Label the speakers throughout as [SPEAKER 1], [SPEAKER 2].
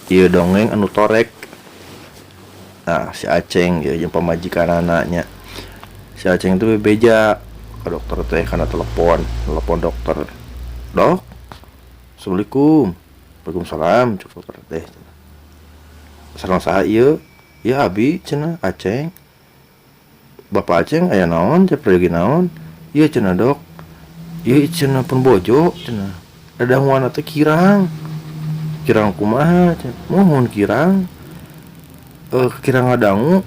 [SPEAKER 1] Ieu dongeng anu torek. Nah, si Aceng ya jeung pamajikan anaknya. Si Aceng itu bebeja ke dokter teh karena telepon dokter. Dok, assalamualaikum. Waalaikumsalam, cek dokter teh. Sareng saha ieu? Ya abi cenah Aceng. Bapak Aceng aya naon? Cek pergi naon? Ieu cenah dok. Ieu cenah pun bojo cenah. Dadanguana teh kirang. Kirang kumaha? Mohon kirang. Kirang ngadangu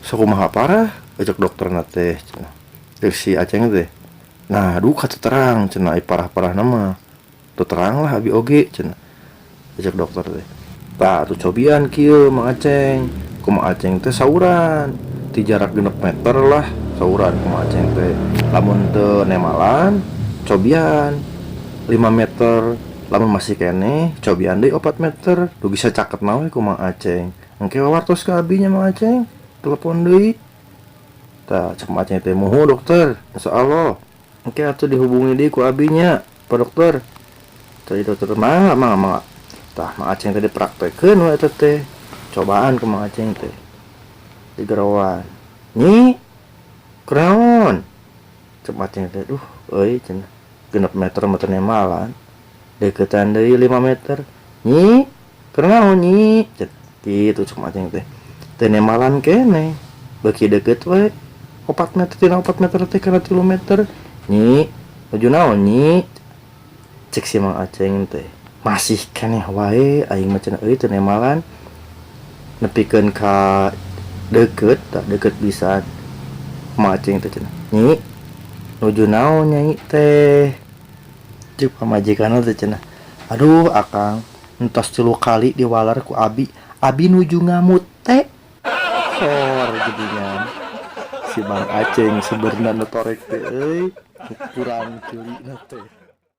[SPEAKER 1] sakumaha parah ajak dokter teh cenah. Si Aceng teh. Nah, aduh kata terang cenah parah-parah nama. Tuh terang lah abi oge cenah. Ajak dokter teh. Tah tuh cobian kieu Mang Aceng. Ku Mang Aceng teh sauran. Ti jarak 6 meter lah sauran ku Mang Aceng teh. Lamun teu nemalan cobian 5 meter. Lamun masih kene cobian deui 4 meter. Tuh bisa caket nawe ku Mang Aceng. Engke wawartos ka abinya Mang Aceng. Telepon deui. Tah cek Mang Aceng teh muhu dokter. Insyaallah. Engke atuh dihubungi deui ku abinya. Pak dokter. Tadi dokter mah. Tah Mang Aceng teh dipraktekeun we eta teh. Cobaan ke Mang Aceng teh. Digerawan. Nyi, kunaon? Cek Mang Aceng teh, euy cenah. 6 meter meter nemalan. Deketan deui 5 meter. Nyi, kunaon nyi? Gitu cek Mang Aceng teh. Teu nemalan keneh. Beuki deket we. 4 meter tina 4 meter teh kana 3 meter. Nyi, nuju naon nyi? Cek si Mang Aceng teh. Masih keneh wae aing mah cenah euy teu nemalan. Nepikeun ka deket, tak deket pisan. Mang Aceng teh cenah. Nyi, nuju naon nyai teh? Cek pamajikanna teh cenah. Aduh akang, entos 3 kali diwalar ku abi. Abi nuju ngamut teh. Hor jadinya. Si Mang Aceng sebenarnya torek teh euy. Kurang ceulina teh.